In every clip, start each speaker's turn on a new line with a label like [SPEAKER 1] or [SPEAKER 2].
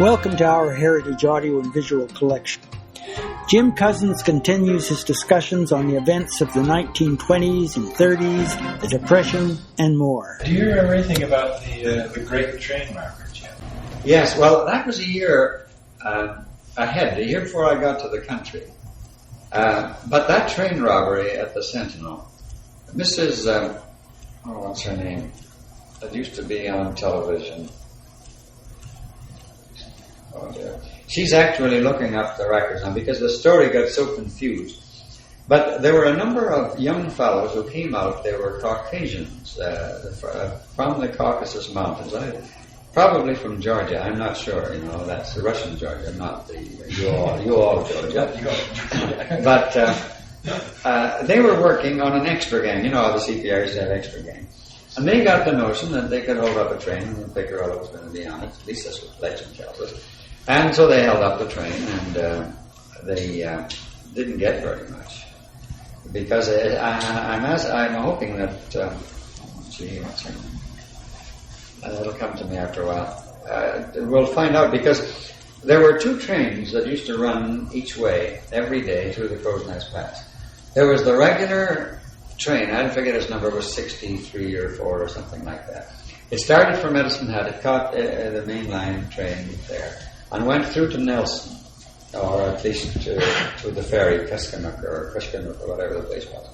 [SPEAKER 1] Welcome to our Heritage Audio and Visual Collection. Jim Cousins continues his discussions on the events of the 1920s and 30s, the Depression, and more.
[SPEAKER 2] Do you remember anything about the Great Train Robbery, Jim?
[SPEAKER 3] Yes, well, that was a year ahead, the year before I got to the country. But that train robbery at the Sentinel, Mrs. What's her name? That used to be on television. Oh dear. She's actually looking up the records now because the story got so confused. But there were a number of young fellows who came out. They were Caucasians from the Caucasus Mountains, probably from Georgia. I'm not sure. That's the Russian Georgia, not the Ural Georgia. But they were working on an extra gang. You know how the CPRs have extra gang. And they got the notion that they could hold up a train and the picker was going to be on it. At least that's what legend tells us. And so they held up the train, and they didn't get very much because I'm hoping that it'll come to me after a while. We'll find out because there were two trains that used to run each way every day through the Crowsnest Pass. There was the regular train. I forget its number. It was 63 or 4 or something like that. It started from Medicine Hat. It caught the main line train there and went through to Nelson, or at least to the ferry, Kuskanook or whatever the place was.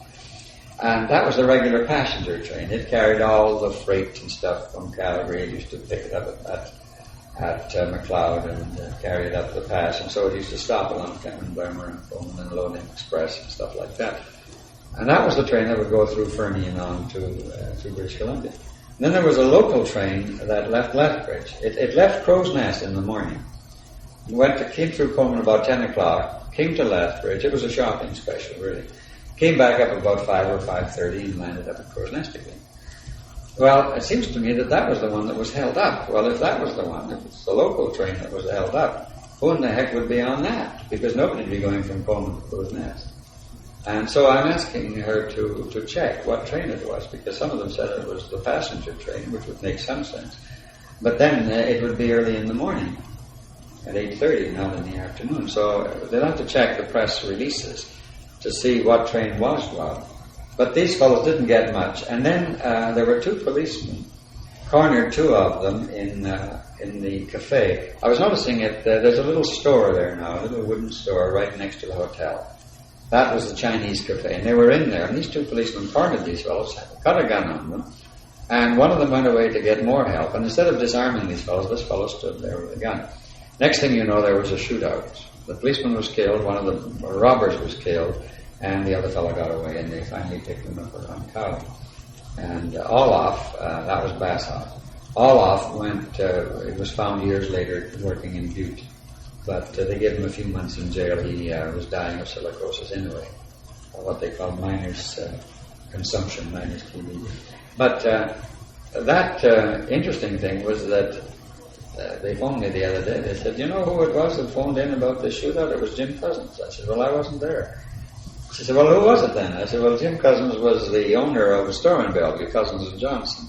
[SPEAKER 3] And that was the regular passenger train. It carried all the freight and stuff from Calgary. It used to pick it up at McLeod and carry it up the pass. And so it used to stop along Kempenbermer and Pullman and Loading Express and stuff like that. And that was the train that would go through Fernie and on to British Columbia. And then there was a local train that left Lethbridge. It left Crowsnest in the morning. Came through Coleman about 10 o'clock, came to Lethbridge. It was a shopping special, really. Came back up about 5 or 5:30 and landed up at Crowsnest again. Well, it seems to me that was the one that was held up. Well, if that was the one, if it's the local train that was held up, who in the heck would be on that? Because nobody would be going from Coleman to Crowsnest. And so I'm asking her to check what train it was, because some of them said it was the passenger train, which would make some sense. But then it would be early in the morning, at 8:30, not in the afternoon. So they'll have to check the press releases to see what train was robbed. But these fellows didn't get much. And then there were two policemen, cornered two of them in the cafe. I was noticing it. There's a little store there now, a little wooden store right next to the hotel. That was the Chinese cafe, and they were in there, and these two policemen cornered these fellows, cut a gun on them, and one of them went away to get more help, and instead of disarming these fellows, this fellow stood there with a gun. Next thing you know, there was a shootout. The policeman was killed, one of the robbers was killed, and the other fellow got away, and they finally picked him up around Cow. And Olaf, that was Bassoff. Olaf went, it was found years later working in Butte. But they gave him a few months in jail. He was dying of silicosis anyway, or what they call miners' consumption, miners' TB. But that interesting thing was that they phoned me the other day. They said, "You know who it was that phoned in about the shootout? It was Jim Cousins." I said, "Well, I wasn't there." She said, "Well, who was it then?" I said, "Well, Jim Cousins was the owner of a store in Bellevue, Cousins and Johnson.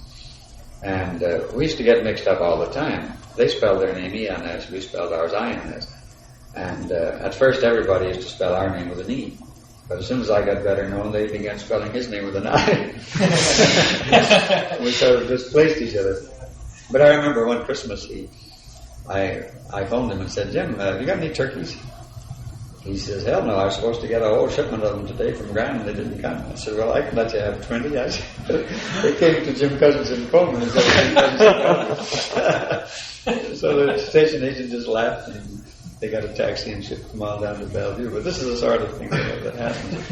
[SPEAKER 3] And we used to get mixed up all the time. They spelled their name E-N-S, we spelled ours I-N-S. And at first everybody used to spell our name with an E. But as soon as I got better known, they began spelling his name with an I. We sort of displaced each other. But I remember one Christmas, I phoned him and said, "Jim, have you got any turkeys?" He says, "Hell no, I was supposed to get a whole shipment of them today from Grand and they didn't come." I said, "Well, I can let you have 20. I said, they came to Jim Cousins in Coleman and said, Jim Cousins. So the station agent just laughed and they got a taxi and shipped them all down to Bellevue. But this is the sort of thing that happened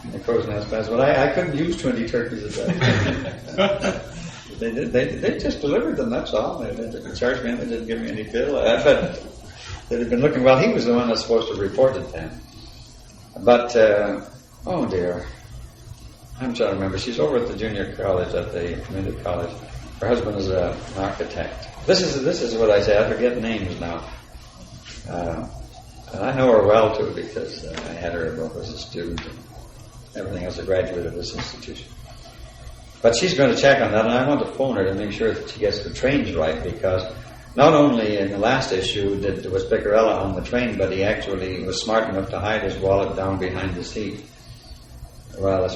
[SPEAKER 3] in the Crowsnest Pass. Well, I couldn't use 20 turkeys at that time. They just delivered them, that's all. They didn't charge me, they didn't give me any bill. But they'd have been looking, well, he was the one that's supposed to report it then. But, oh dear. I'm trying to remember. She's over at the junior college, at the community college. Her husband is an architect. This is what I say. I forget names now. And I know her well, too, because I had her both as a student and everything else, a graduate of this institution. But she's going to check on that, and I want to phone her to make sure that she gets the trains right, because not only in the last issue was Piccarella on the train, but he actually was smart enough to hide his wallet down behind the seat. Well,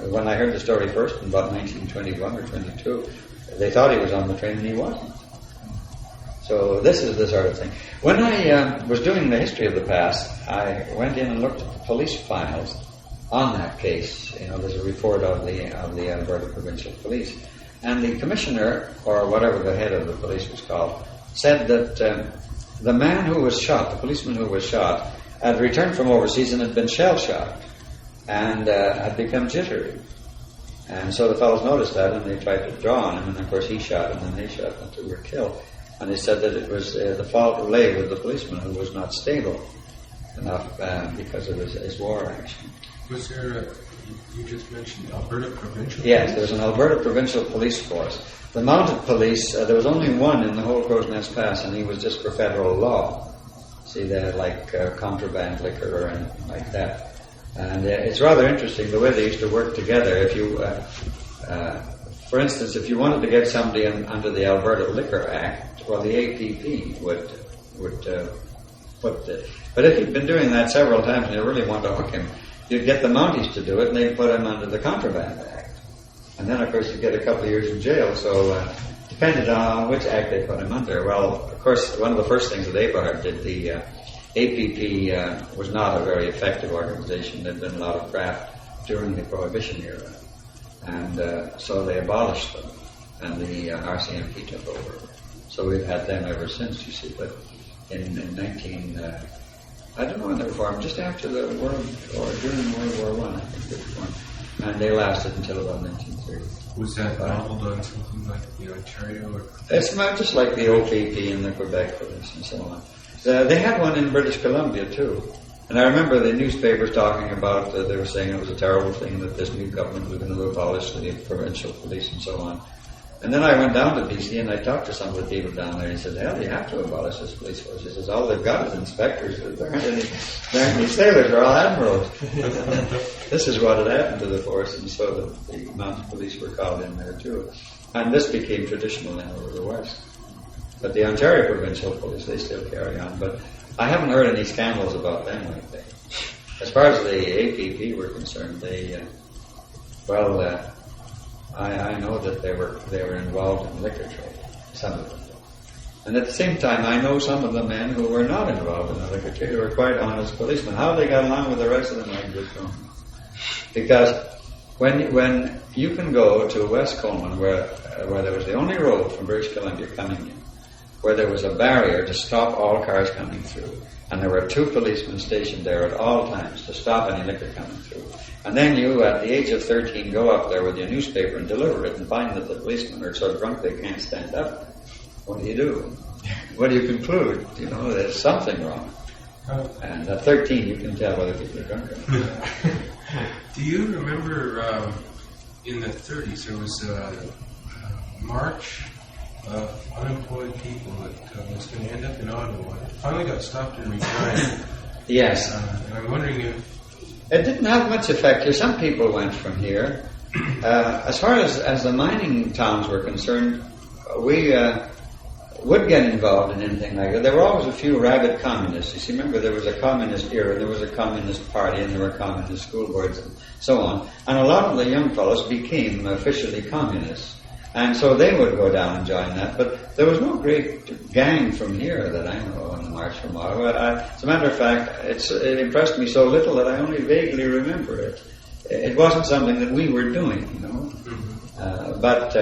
[SPEAKER 3] when I heard the story first in about 1921 or 22, they thought he was on the train and he wasn't. So this is the sort of thing. When I was doing the history of the past, I went in and looked at the police files on that case. There's a report of the Alberta Provincial Police. And the commissioner, or whatever the head of the police was called, said that the man who was shot, the policeman who was shot, had returned from overseas and had been shell-shocked and had become jittery. And so the fellows noticed that and they tried to draw on him, and of course he shot and then they shot and the two were killed. And they said that it was the fault lay with the policeman who was not stable enough because of his war action.
[SPEAKER 4] Was there you just mentioned Alberta Provincial?
[SPEAKER 3] Yes, there was an Alberta Provincial Police Force. The mounted police, there was only one in the whole Crowsnest Pass, and he was just for federal law. See, they had like contraband liquor or anything like that. And it's rather interesting the way they used to work together. If you, for instance, if you wanted to get somebody under the Alberta Liquor Act, well, the APP would put it. But if you'd been doing that several times and you really want to hook him, you'd get the Mounties to do it, and they'd put him under the Contraband Act. And then, of course, you'd get a couple of years in jail. So, depended on which act they put him under. Well, of course, one of the first things that Abraham did, the APP was not a very effective organization. There'd been a lot of graft during the Prohibition era. And so they abolished them, and the RCMP took over. So we've had them ever since, you see. But in 19... I don't know when they were formed, just after the World, or during World War I think they were formed. And they lasted until about 1930.
[SPEAKER 4] Was that modeled on something like the Ontario? Or?
[SPEAKER 3] It's not just like the OPP and the Quebec Police and so on. They had one in British Columbia too. And I remember the newspapers talking about, they were saying it was a terrible thing that this new government was going to abolish the provincial police and so on. And then I went down to BC and I talked to some of the people down there and he said, hell, you have to abolish this police force. He says, all they've got is inspectors. There aren't any sailors, they're all admirals. This is what had happened to the force, and so the mounted police were called in there too. And this became traditional then over the West. But the Ontario Provincial Police, they still carry on. But I haven't heard any scandals about them lately. As far as the APP were concerned, I know that they were involved in liquor trade, some of them. And at the same time, I know some of the men who were not involved in the liquor trade who were quite honest policemen. How they got along with the rest of them, I just don't know. Because when you can go to West Coleman, where there was the only road from British Columbia coming in, where there was a barrier to stop all cars coming through, and there were 2 policemen stationed there at all times to stop any liquor coming through. And then you, at the age of 13, go up there with your newspaper and deliver it and find that the policemen are so drunk they can't stand up. What do? What do you conclude? There's something wrong. And at 13, you can tell whether people are drunk or not.
[SPEAKER 4] Do you remember in the 30s there was a march of unemployed people that was going to end up in Ottawa? It finally got stopped and retried.
[SPEAKER 3] Yes.
[SPEAKER 4] And I'm wondering if...
[SPEAKER 3] It didn't have much effect here. Some people went from here. As far as the mining towns were concerned, we would get involved in anything like that. There were always a few rabid communists. You see, remember there was a communist era, there was a communist party, and there were communist school boards and so on. And a lot of the young fellows became officially communists. And so they would go down and join that. But there was no great gang from here that I know on the March from Ottawa. As a matter of fact, it impressed me so little that I only vaguely remember it. It wasn't something that we were doing, But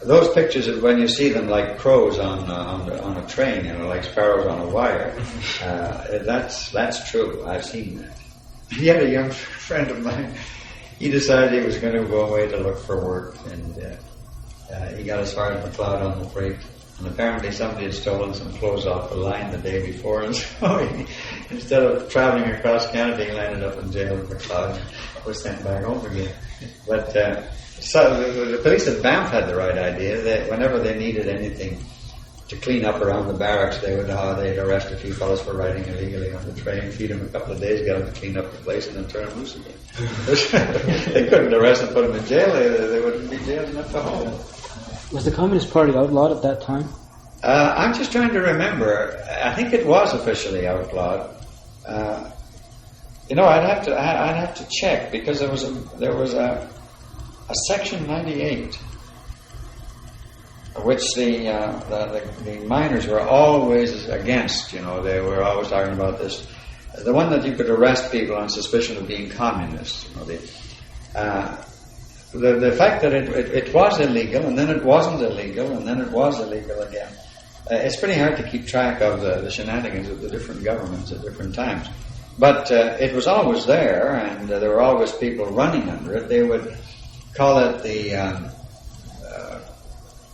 [SPEAKER 3] those pictures of when you see them like crows on a train, like sparrows on a wire, that's true. I've seen that. He had a young friend of mine. He decided he was going to go away to look for work, and he got as far as McLeod on the freight. And apparently somebody had stolen some clothes off the line the day before, and so instead of traveling across Canada, he landed up in jail in McLeod and was sent back home again. But so the police at Banff had the right idea that whenever they needed anything to clean up around the barracks, they'd arrest a few fellows for riding illegally on the train, feed them a couple of days, get them to clean up the place, and then turn them loose again. They couldn't arrest and put them in jail. They wouldn't be jailed enough to home.
[SPEAKER 1] Was the Communist Party outlawed at that time?
[SPEAKER 3] I'm just trying to remember. I think it was officially outlawed. I'd have to check, because there was a Section 98, which the miners were always against. They were always talking about this. The one that you could arrest people on suspicion of being communists. The fact that it was illegal, and then it wasn't illegal, and then it was illegal again. It's pretty hard to keep track of the shenanigans of the different governments at different times. But it was always there, and there were always people running under it. They would call it the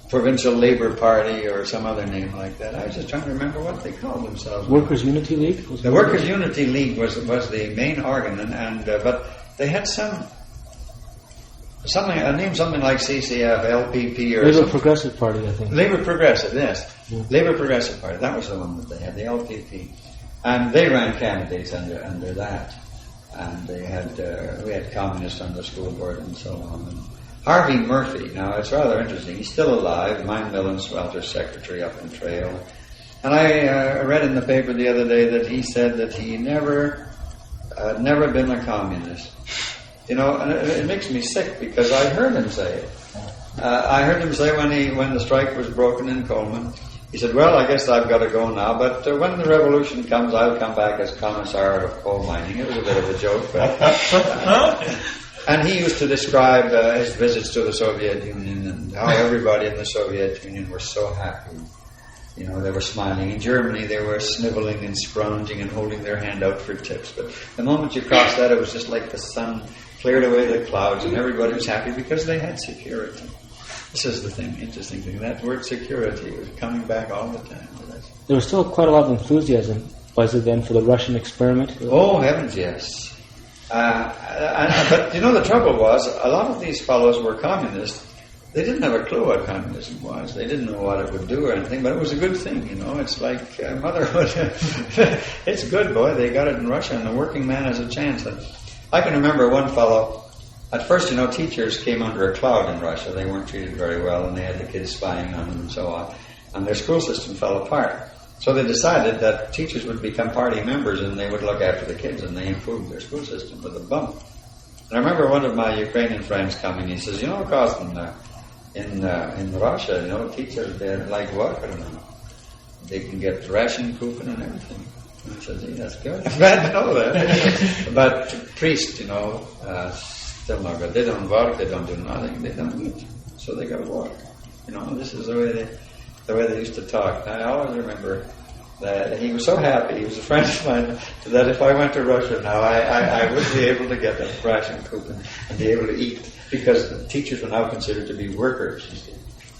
[SPEAKER 3] Provincial Labour Party or some other name like that. I was just trying to remember what they called themselves.
[SPEAKER 5] Workers' Unity League?
[SPEAKER 3] The Workers' Unity League was the main organ, but they had a name something like CCF, LPP, or
[SPEAKER 5] Labour Progressive Party, I think.
[SPEAKER 3] Labour Progressive, yes.
[SPEAKER 5] Yeah.
[SPEAKER 3] Labour Progressive Party, that was the one that they had, the LPP. And they ran candidates under that. And we had communists on the school board and so on. And Harvey Murphy, now it's rather interesting, he's still alive, Mine Mill and Swelter's secretary up in Trail. And I read in the paper the other day that he said that he never been a communist. And it makes me sick, because I heard him say it. I heard him say when the strike was broken in Coleman, he said, well, I guess I've got to go now, but when the revolution comes, I'll come back as commissar of coal mining. It was a bit of a joke, but... And he used to describe his visits to the Soviet Union and how everybody in the Soviet Union were so happy. They were smiling. In Germany, they were sniveling and scrounging and holding their hand out for tips. But the moment you crossed that, it was just like the sun cleared away the clouds, and everybody was happy because they had security. This is the interesting thing. That word security was coming back all the time.
[SPEAKER 5] There was still quite a lot of enthusiasm, was it then, for the Russian experiment?
[SPEAKER 3] Oh, heavens, yes. But the trouble was, a lot of these fellows were communists. They didn't have a clue what communism was. They didn't know what it would do or anything, but it was a good thing, It's like motherhood. It's good, boy. They got it in Russia, and the working man has a chance. I can remember one fellow, at first, teachers came under a cloud in Russia. They weren't treated very well, and they had the kids spying on them and so on. And their school system fell apart. So they decided that teachers would become party members, and they would look after the kids, and they improved their school system with a bump. And I remember one of my Ukrainian friends coming, he says, Cousin, in Russia, teachers, they're like what? I don't know. They can get ration coupon and everything. And I said, gee, that's good. I'm glad to know that. But priests, still not good. They don't work, they don't do nothing, they don't eat. So they got to work. This is the way they used to talk. I always remember that he was so happy, he was a friend of mine, that if I went to Russia now, I would be able to get a ration coupon and be able to eat, because the teachers were now considered to be workers, you see.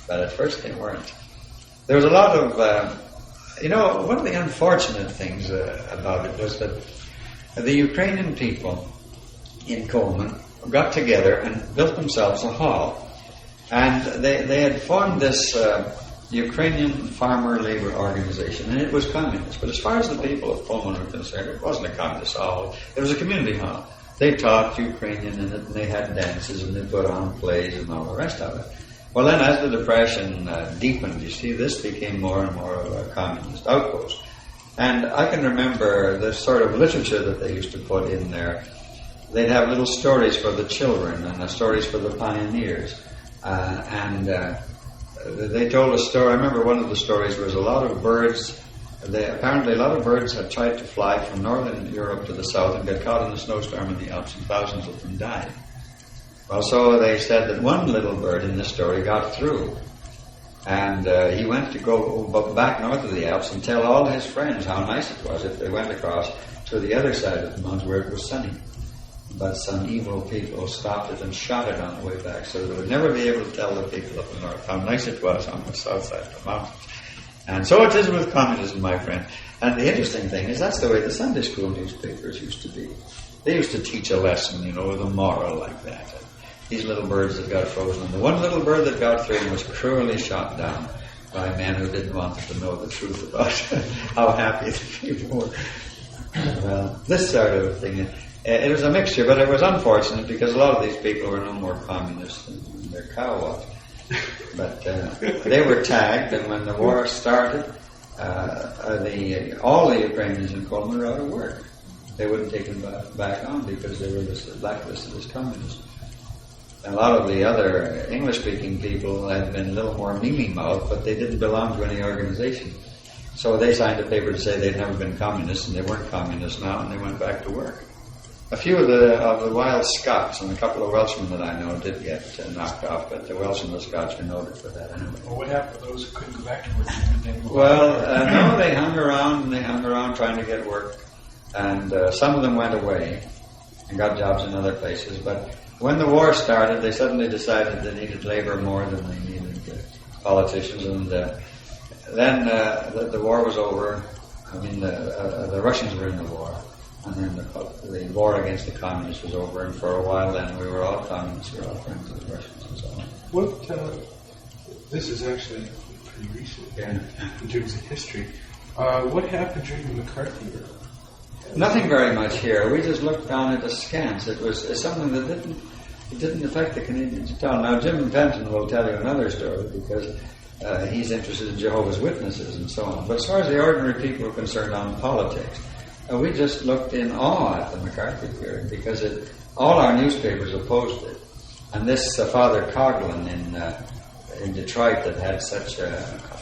[SPEAKER 3] But at first they weren't. There was a lot of, one of the unfortunate things about it was that the Ukrainian people in Coleman got together and built themselves a hall. And they had formed this Ukrainian Farmer Labor Organization, and it was communist. But as far as the people of Coleman were concerned, it wasn't a communist hall. It was a community hall. They taught Ukrainian in it, and they had dances, and they put on plays and all the rest of it. Well, then as the Depression deepened, you see, this became more and more of a communist outpost. And I can remember the sort of literature that they used to put in there. They'd have little stories for the children and stories for the pioneers. They told a story. I remember one of the stories was a lot of birds. Apparently a lot of birds had tried to fly from northern Europe to the south and got caught in a snowstorm in the Alps, and thousands of them died. Well, so they said that one little bird in this story got through. And he went to go back north of the Alps and tell all his friends how nice it was if they went across to the other side of the mountains where it was sunny. But some evil people stopped it and shot it on the way back, so they would never be able to tell the people up the north how nice it was on the south side of the mountains. And so it is with communism, my friend. And the interesting thing is that's the way the Sunday school newspapers used to be. They used to teach a lesson, with a moral like that. These little birds that got frozen. And the one little bird that got through was cruelly shot down by a man who didn't want them to know the truth about how happy the people were. Well, this sort of thing, it was a mixture, but it was unfortunate because a lot of these people were no more communist than their cow was. But they were tagged, and when the war started, all the Ukrainians in Coleman were out of work. They wouldn't take them back on because they were blacklisted as communists. A lot of the other English-speaking people had been a little more mealy-mouthed, but they didn't belong to any organization. So they signed a paper to say they'd never been communists, and they weren't communists now, and they went back to work. A few of the wild Scots and a couple of Welshmen that I know did get knocked off, but the Welsh and the Scots are noted for that anyway.
[SPEAKER 2] Well, what happened to those who couldn't go back to work?
[SPEAKER 3] No, they hung around trying to get work, and some of them went away and got jobs in other places, but when the war started, they suddenly decided they needed labor more than they needed politicians, and then the war was over. I mean, the Russians were in the war, and then the war against the communists was over, and for a while then we were all communists, we were all friends of the Russians and so on.
[SPEAKER 4] This is actually pretty recent in terms of history. What happened during the McCarthy era?
[SPEAKER 3] Nothing very much here. We just looked down it askance. It was something that didn't affect the Canadians at all. Now, Jim Fenton will tell you another story because he's interested in Jehovah's Witnesses and so on. But as far as the ordinary people were concerned on politics, we just looked in awe at the McCarthy period because all our newspapers opposed it. And this Father Coughlin in Detroit that had such a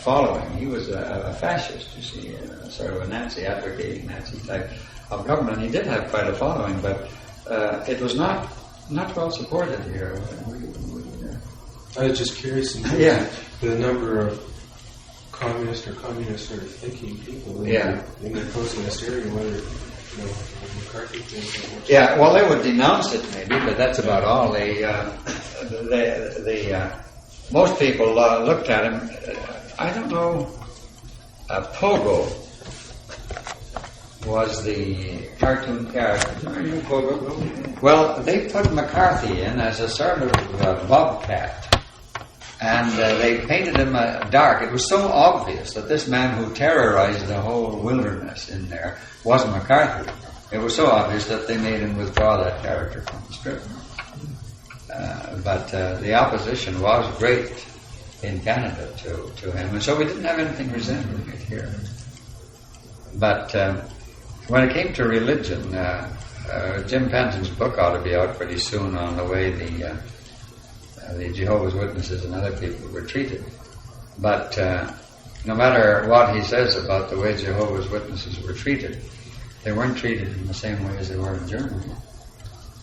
[SPEAKER 3] following, he was a fascist, you see, sort of a Nazi, advocating Nazi type of government. He did have quite a following, but it was not well supported here.
[SPEAKER 4] I was just curious in terms of the number of communist sort of thinking people in the Crowsnest area, whether McCarthy thinks.
[SPEAKER 3] Yeah, well, they would denounce it maybe, but that's about all. Most people looked at him. I don't know. Pogo was the cartoon character. Remember you, Pogo? Well, they put McCarthy in as a sort of bobcat, and they painted him dark. It was so obvious that this man who terrorized the whole wilderness in there was McCarthy. It was so obvious that they made him withdraw that character from the strip. But the opposition was great in Canada to him, and so we didn't have anything resembling it here. But when it came to religion, Jim Fenton's book ought to be out pretty soon on the way the Jehovah's Witnesses and other people were treated. But no matter what he says about the way Jehovah's Witnesses were treated, they weren't treated in the same way as they were in Germany.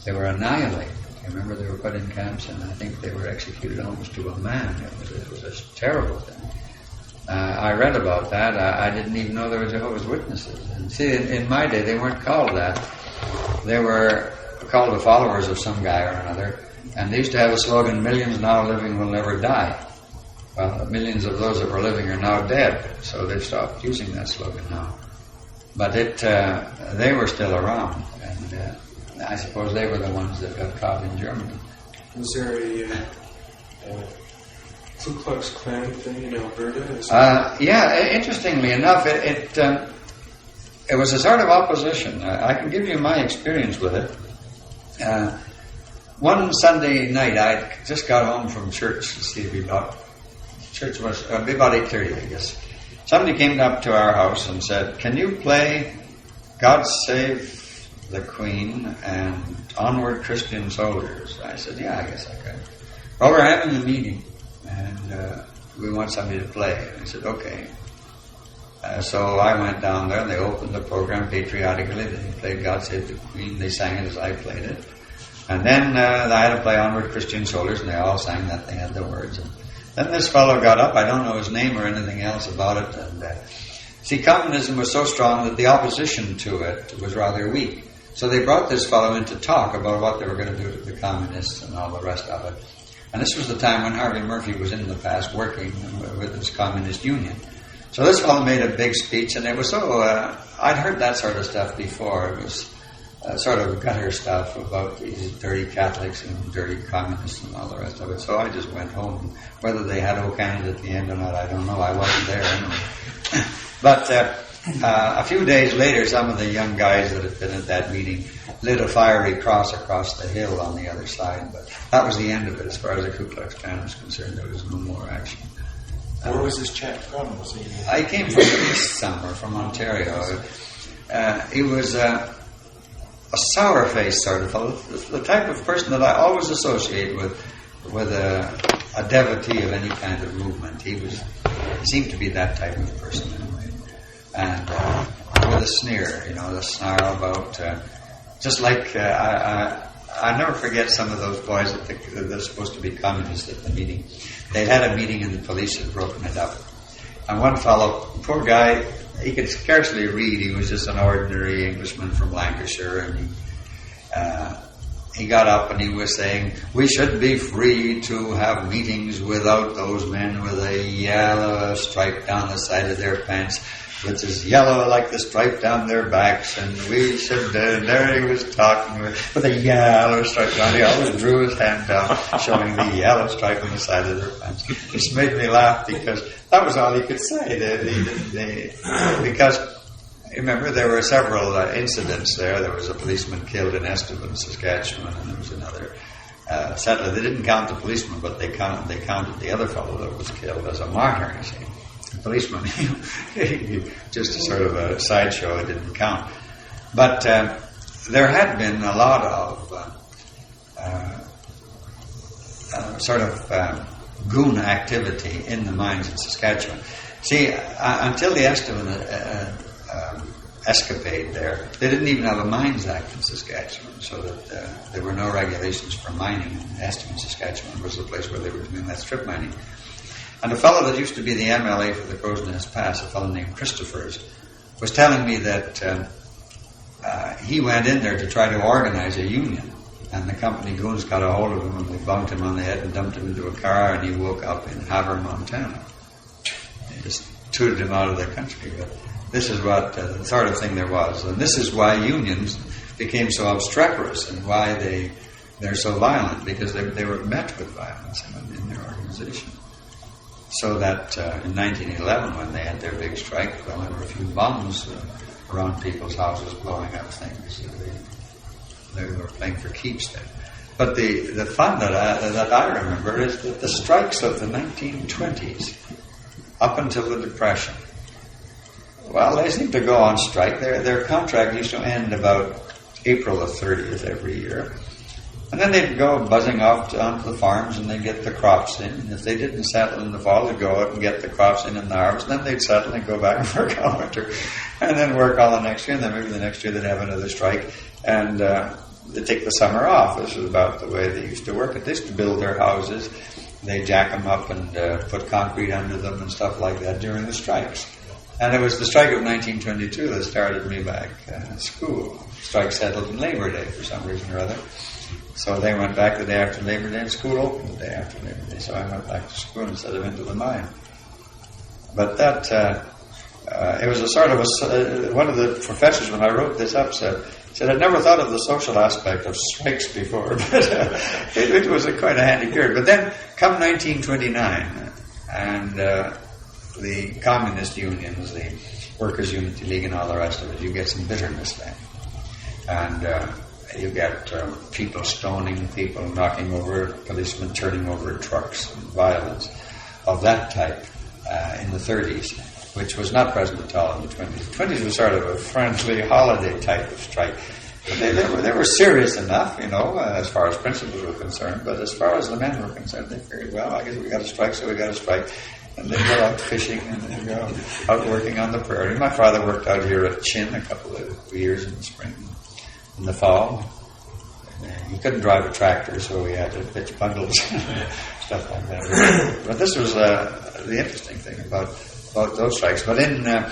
[SPEAKER 3] They were annihilated. Remember, they were put in camps, and I think they were executed almost to a man. It was a terrible thing. I read about that. I didn't even know there were Jehovah's Witnesses. And see, in my day, they weren't called that. They were called the followers of some guy or another, and they used to have a slogan, "Millions now living will never die." Well, millions of those that were living are now dead, so they've stopped using that slogan now. But they were still around, and I suppose they were the ones that got caught in Germany.
[SPEAKER 4] Was there a Klux Klan thing in Alberta?
[SPEAKER 3] Interestingly enough, it was a sort of opposition. I can give you my experience with it. One Sunday night, I just got home from church. Church was about 8:30, I guess. Somebody came up to our house and said, "Can you play God Save the Queen and Onward Christian Soldiers?" I said, "Yeah, I guess I could." "Well, we're having a meeting, and we want somebody to play." And I said, "Okay." So I went down there, and they opened the program patriotically. They played God Save the Queen. They sang it as I played it. And then I had to play Onward Christian Soldiers, and they all sang that. They had the words. And then this fellow got up. I don't know his name or anything else about it. And see, communism was so strong that the opposition to it was rather weak. So they brought this fellow in to talk about what they were going to do to the communists and all the rest of it. And this was the time when Harvey Murphy was in the past working with his communist union. So this fellow made a big speech, and it was so... I'd heard that sort of stuff before. It was sort of gutter stuff about these dirty Catholics and dirty communists and all the rest of it. So I just went home. Whether they had O Canada at the end or not, I don't know. I wasn't there anyway. But A few days later, some of the young guys that had been at that meeting lit a fiery cross across the hill on the other side, but that was the end of it as far as the Ku Klux Klan was concerned. There was no more action.
[SPEAKER 2] Where was this chap from? Was he?
[SPEAKER 3] I came from the east somewhere, from Ontario. He was a sour-faced sort of fellow, the type of person that I always associate with a devotee of any kind of movement. He seemed to be that type of person anyway. And with a sneer, the snarl about, just like, I never forget some of those boys that are supposed to be communists at the meeting. They had a meeting and the police had broken it up. And one fellow, poor guy, he could scarcely read. He was just an ordinary Englishman from Lancashire, and he got up and he was saying, we should be free to have meetings without those men with a yellow stripe down the side of their pants, which is yellow like the stripe down their backs, and we should, there he was talking with a yellow stripe down. He always drew his hand down, showing the yellow stripe on the side of their pants. It just made me laugh because that was all he could say. Because, remember, there were several incidents there. There was a policeman killed in Estevan, Saskatchewan, and there was another settler. They didn't count the policeman, but they counted the other fellow that was killed as a martyr, you see. The policeman, just a sort of a sideshow, it didn't count. But there had been a lot of goon activity in the mines in Saskatchewan. See, until the Estevan escapade there, they didn't even have a Mines Act in Saskatchewan, so that there were no regulations for mining. And Estevan, Saskatchewan was the place where they were doing that strip mining. And a fellow that used to be the MLA for the Crowsnest Pass, a fellow named Christophers, was telling me that he went in there to try to organize a union, and the company goons got a hold of him and they bumped him on the head and dumped him into a car, and he woke up in Havre, Montana. They just tooted him out of the country. But this is what the sort of thing there was, and this is why unions became so obstreperous and why they're so violent, because they were met with violence in their organization. So that in 1911, when they had their big strike, well, there were a few bombs around people's houses blowing up things. They were playing for keeps then. But the fun that I remember is that the strikes of the 1920s, up until the Depression, well, they seemed to go on strike. Their contract used to end about April the 30th every year. And then they'd go buzzing off onto the farms and they'd get the crops in. And if they didn't settle in the fall, they'd go out and get the crops in the harvest. Then they'd settle and go back and work all winter. And then work all the next year. And then maybe the next year they'd have another strike. And they'd take the summer off. This was about the way they used to work. They used to build their houses. They'd jack them up and put concrete under them and stuff like that during the strikes. And it was the strike of 1922 that started me back at school. Strike settled in Labor Day for some reason or other. So they went back the day after Labor Day, and school opened the day after Labor Day. So I went back to school instead of into the mine. But that, it was a sort of one of the professors, when I wrote this up, said, I'd never thought of the social aspect of strikes before, but it was quite a handy period. But then, come 1929, and the communist unions, the Workers' Unity League and all the rest of it, you get some bitterness then. And you get people stoning people, knocking over policemen, turning over trucks, and violence of that type in the 30s, which was not present at all in the 20s. The 20s was sort of a friendly holiday type of strike. But they were serious enough, as far as principles were concerned, but as far as the men were concerned, they figured, well, I guess we got to strike, so we got to strike. And they'd go out fishing and they'd go out working on the prairie. My father worked out here at Chin a couple of years in the spring. In the fall, he couldn't drive a tractor, so we had to pitch bundles, stuff like that. But this was the interesting thing about those strikes. But in the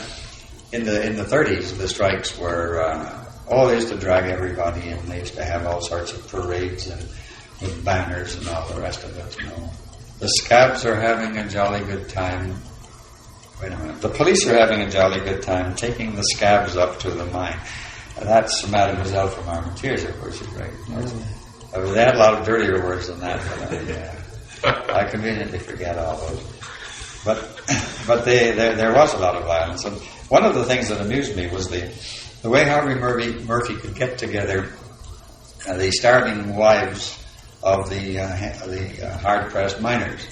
[SPEAKER 3] 30s, the strikes were they used to drag everybody in. They used to have all sorts of parades and with banners and all the rest of it. The scabs are having a jolly good time. Wait a minute. The police are having a jolly good time taking the scabs up to the mine. That's Mademoiselle from Armentières, of course, you recognize. They had a lot of dirtier words than that, but I conveniently forget all those. But there was a lot of violence. And one of the things that amused me was the way Harvey Murphy could get together the starving wives of the hard-pressed miners.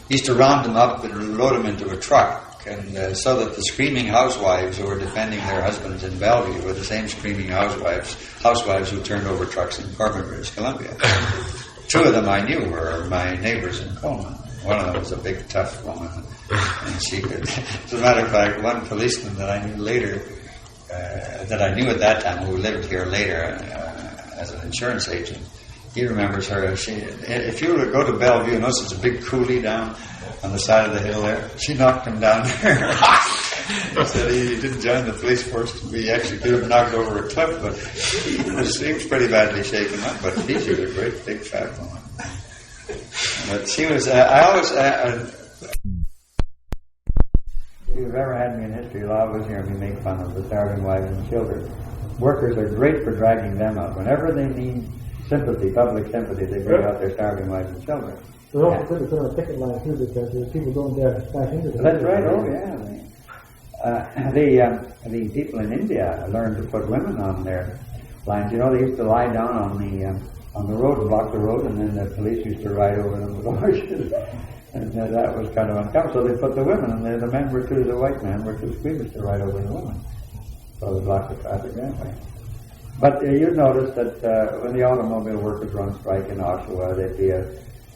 [SPEAKER 3] He used to round them up and load them into a truck, and so that the screaming housewives who were defending their husbands in Bellevue were the same screaming housewives who turned over trucks in Corbin, British Columbia. Two of them I knew were my neighbors in Coleman. One of them was a big, tough woman, and she could... As a matter of fact, one policeman that I knew later, that I knew at that time, who lived here later as an insurance agent, he remembers her. If you were to go to Bellevue, notice it's a big coulee down on the side of the hill there. She knocked him down there. He said he didn't join the police force to be executed, knocked over a cliff, but he was pretty badly shaken up. But she was a great big fat woman. But she was. I always. If you've ever had me in history, you'll always hear me make fun of the starving wives and children. Workers are great for dragging them out. Whenever they need sympathy, public sympathy, they bring out their starving wives and children.
[SPEAKER 6] They're also good to put on a picket line too, because there's people going there back into the...
[SPEAKER 3] That's right. Oh yeah. The people in India learned to put women on their lines. You know, they used to lie down on the road and block the road, and then the police used to ride over them with horses. And that was kind of uncomfortable. So they put the women, and the men were the white men were too squeamish to ride over the women. So they blocked the traffic that way. But you notice that when the automobile workers were on strike in Oshawa, there'd be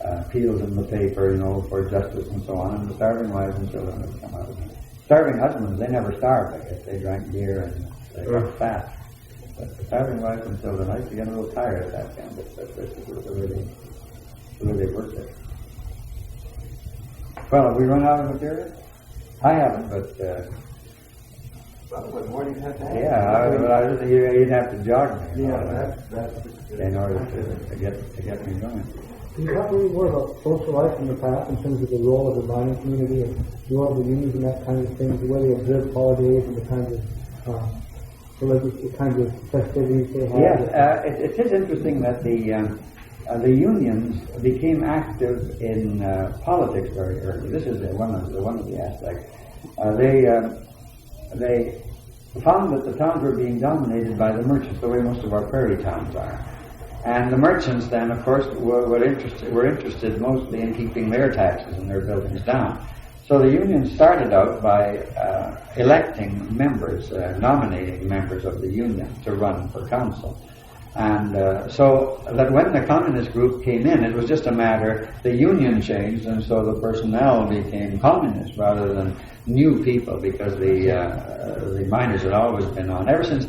[SPEAKER 3] appeals in the paper, you know, for justice and so on, and the starving wives and children would come out of it. Starving husbands, they never starved, I guess. They drank beer and they got fat. But the starving wives and children, I used to get a little tired of that kind of stuff. This was the way they worked it. Well, have we run out of material? I haven't, but...
[SPEAKER 6] what more do you have to have?
[SPEAKER 3] Yeah, you'd have to jog me.
[SPEAKER 6] Yeah, that's
[SPEAKER 3] in order to get me going.
[SPEAKER 6] Can you talk a little more about social life in the past in terms of the role of the mining community and the role of the unions and that kind of thing, the way they observe holidays and the kinds of festivities they have?
[SPEAKER 3] Yes, it is interesting that the unions became active in politics very early. This is one of the aspects. They found that the towns were being dominated by the merchants, the way most of our prairie towns are. And the merchants then, of course, were interested mostly in keeping their taxes and their buildings down. So the union started out by electing members, nominating members of the union to run for council. And so that when the communist group came in, it was just a matter, the union changed, and so the personnel became communist rather than new people, because the miners had always been on. Ever since,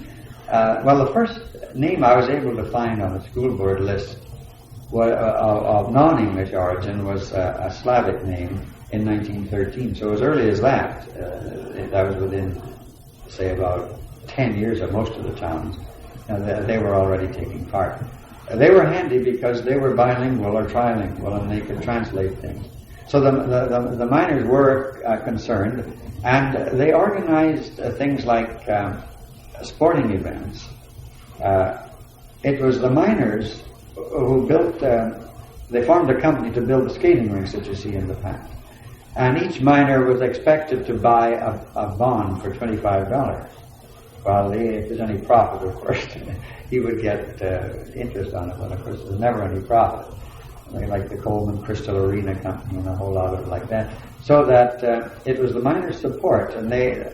[SPEAKER 3] the first name I was able to find on the school board list of non-English origin was a Slavic name in 1913. So as early as that, that was within, say, about 10 years of most of the towns. They were already taking part. They were handy because they were bilingual or trilingual, and they could translate things. So the miners were concerned, and they organized things like sporting events. It was the miners who built, they formed a company to build the skating rinks that you see in the past. And each miner was expected to buy a bond for $25. Well, if there's any profit, of course, he would get interest on it, but of course there's never any profit. Like the Coleman Crystal Arena Company and a whole lot of it like that. So that it was the miners' support, and they,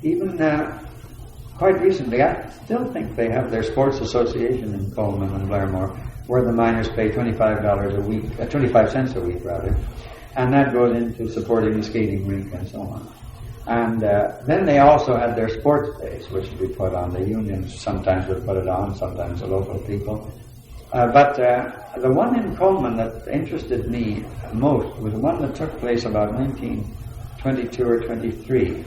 [SPEAKER 3] even quite recently, I still think they have their sports association in Coleman and Blairmore, where the miners pay $25 a week, 25 cents a week rather, and that goes into supporting the skating rink and so on. And then they also had their sports days, which would be put on. The unions sometimes would put it on, sometimes the local people. But the one in Coleman that interested me most was the one that took place about 1922 or 23.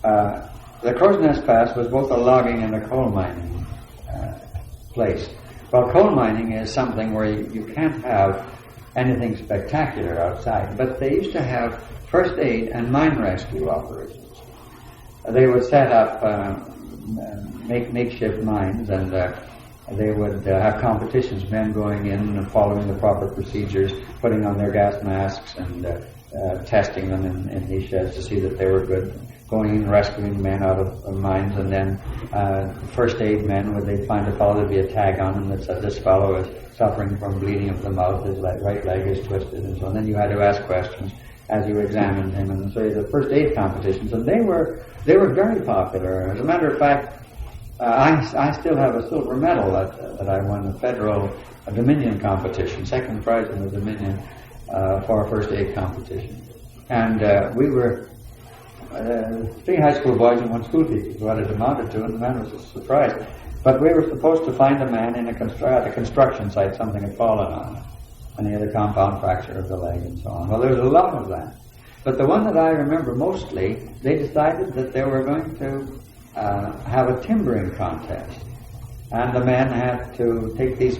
[SPEAKER 3] The Crowsnest Pass was both a logging and a coal mining place. Well, coal mining is something where you can't have anything spectacular outside, but they used to have first aid and mine rescue operations. They would set up makeshift mines, and they would have competitions, men going in and following the proper procedures, putting on their gas masks and testing them in these sheds to see that they were good. going and rescuing men out of mines, and then first aid men, where they'd find a fellow, there'd be a tag on him that said this fellow is suffering from bleeding of the mouth, his right leg is twisted, and so on. Then you had to ask questions as you examined him, and so the first aid competitions, and they were very popular. As a matter of fact, I still have a silver medal that I won a federal Dominion competition, second prize in the Dominion for a first aid competition. And we were 3 high school boys and 1 school teacher, what it amounted to, and the man was surprised. But we were supposed to find a man at a construction site, something had fallen on him, and he had a compound fracture of the leg and so on. Well, there was a lot of that. But the one that I remember mostly, they decided that they were going to have a timbering contest. And the men had to take these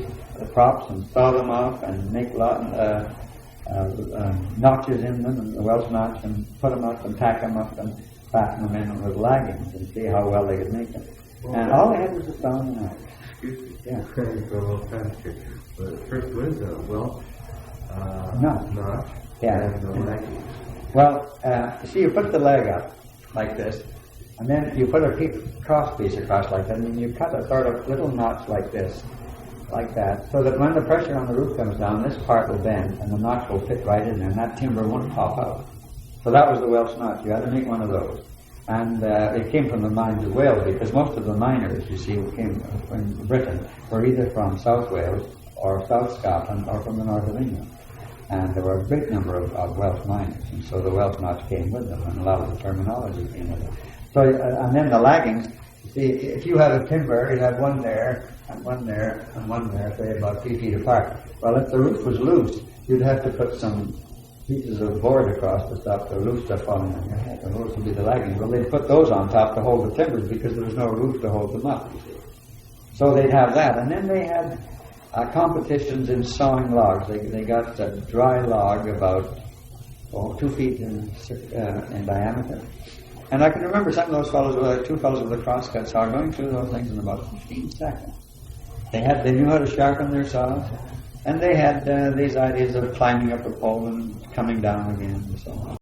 [SPEAKER 3] props and saw them off and make notches in them, and the Welsh notch, and put them up and tack them up and fasten them in with laggings and see how well they could make them. And all they had was a stone and axe.
[SPEAKER 4] Excuse me.
[SPEAKER 3] Yeah.
[SPEAKER 4] Go a little faster. But first was
[SPEAKER 3] Notch. Yeah.
[SPEAKER 4] And the leggings.
[SPEAKER 3] Well, see, you put the leg up like this, and then you put a cross piece across like that, and then you cut a sort of little notch like this, like that, so that when the pressure on the roof comes down, this part will bend, and the notch will fit right in there, and that timber won't pop out. So that was the Welsh notch. You had to make one of those. And it came from the mines of Wales, because most of the miners, you see, who came from Britain, were either from South Wales, or South Scotland, or from the north of England. And there were a great number of Welsh miners, and so the Welsh notch came with them, and a lot of the terminology came with it. So, and then the laggings, you see, if you had a timber, you'd have one there, and one there, and one there, say about 3 feet apart. Well, if the roof was loose, you'd have to put some pieces of board across to stop the roof stuff falling on your head, and those would be the laggings. Well, they'd put those on top to hold the timbers, because there was no roof to hold them up, you see. So they'd have that, and then they had competitions in sawing logs. They got a dry log about 2 feet in diameter. And I can remember some of those fellows, 2 fellows with a crosscut saw, going through those things in about 15 seconds. They knew how to sharpen their saws, and they had these ideas of climbing up a pole and coming down again and so on.